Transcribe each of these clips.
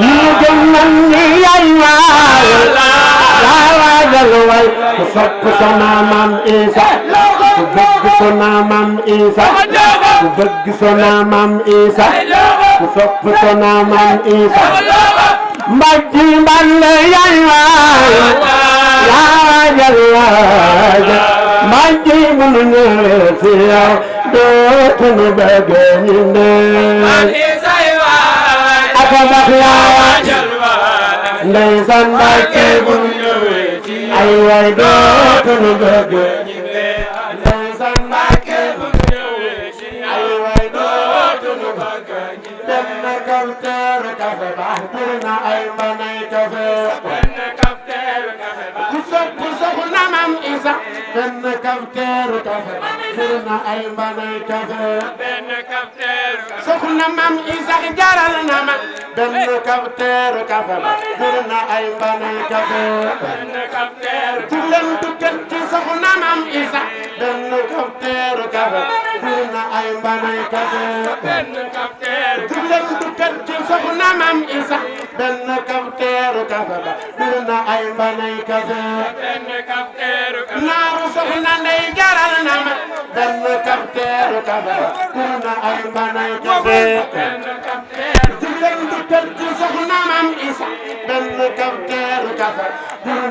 ñu gën man ni yaay waay yaa waajal waay ku sopp Soxna Maam Isa ku bëgg Soxna Maam Isa ku bëgg Soxna Maam Isa ku sopp Soxna Maam Isa mbàjji mbàlle yaay waay yaa waajal waajal mbàjji bu nu ñëwee si yow dootuñu bëgg ñu ne aka bax yaa waajal ndeysaan mbàjji bu nu ñëwee si ay waay dootuñu bëgg ñu ne ndeysaan mbàjji bu nu ñëwee si ay waay dootuñu bëgg ñu ne dem na kaw teeru kafe baax na ay mbanay kafe ku sopp Soxna Maam Isa benn kafteeru kafe na ay mbanay kafe Soxna Maam Isa jaral na ma benn kafteeru kafe na ay mbanay kafe julen dukkat ci Soxna Maam Isa benn kafteeru kafe na ay mbanay kafe julen dukkat ci Soxna Maam Isa benn kafteeru kafe na ay mbanay kafe naaru Soxna Ndey jaral na ma benn kafteeru kafe na ay mbanay kafe julen dukkat ci Soxna Maam Isa benn kafteeru kafe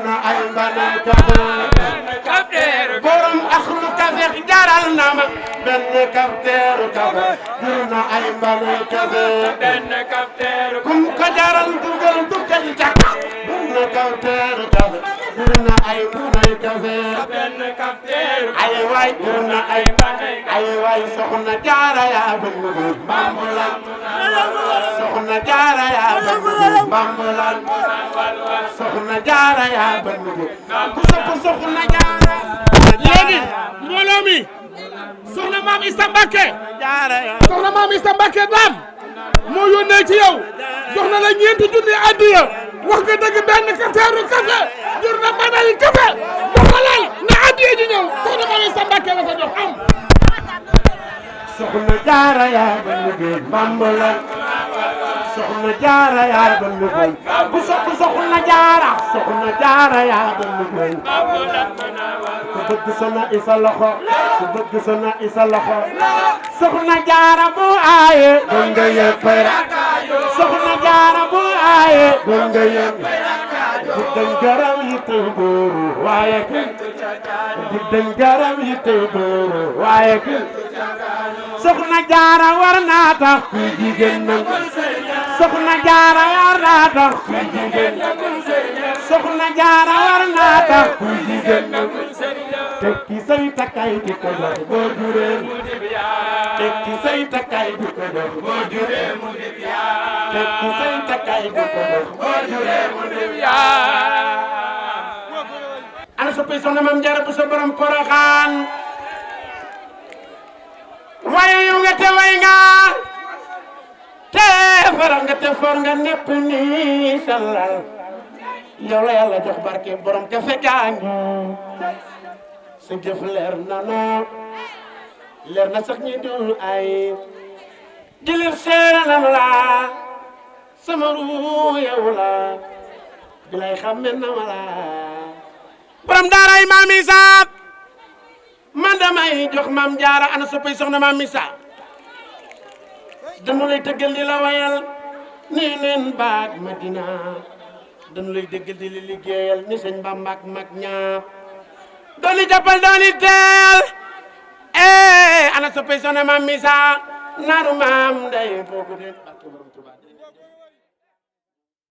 na ay mbanay kafe borom axlu kafe jaral na ma benn kafteeru kafe na ay mbanay kafe kum ko jaral dugal jaka benn kafteeru kafe na ay mbanay kafe ay waay na ay waay Soxna Jaara yaa bëgg Bambulaan Soxna Jaara yaa bëgg Bambulaan Soxna Jaara yaa bëgg ku sopp Soxna Jaara léegi mbooloo mi Soxna Maam Isa Mbacké Soxna Maam Isa Mbacké daam moo yónnee ci yow jox na la 4 junni addiya wax nga dëgg benn kafteeru kafe jur na mbanay kafe doxalal na addiya ji ñëw Soxna Maam Isa Mbacké la ko jox am Soxna Jaara yaa bëgg Bambulaan Soxna Jaara yaa bëgg ku sopp Soxna Jaara yaa bëgg ku bëgg Soxna Isa loxo ku bëgg Soxna Isa loxo Soxna Jaara bu aaye donga yëpp Soxna Jaara bu aaye donga yëpp guddañ garam yi tey booru waaye guddañ garam yi tey booru waaye Soxna Jaara war naa tax ku jigéen nangu Soxna Jaara war naa tax ku jigéen Soxna Jaara war naa tax ku jigéen nangu tekki say takay di ko jox boo juree tekki say takay di ko jox boo juree tekki say takay di ko jox boo juree ana soppi Soxna Maam Jaara bu sa borom Poroxaan waye yu nga te way nga te faral nga te for nga nepp ni sallal yow la Yàlla jox barke borom ka fekkaangi sa jëf leer na sax ñi dul ay dilir seera nanu la sama ruu yow la bilay xamme na ma la borom daaray Maam Isa man damay jox Maam Jaara ana soppay Soxna Maam Isa dañu lay tëggal di la wayal ni leen baag Madina dañu lay dëggal di la liggéeyal ni sëñ Bamba ak mag ñaar dooni jàppal dooni teel ana soppay Soxna Maam Isa naaru maam day boobu de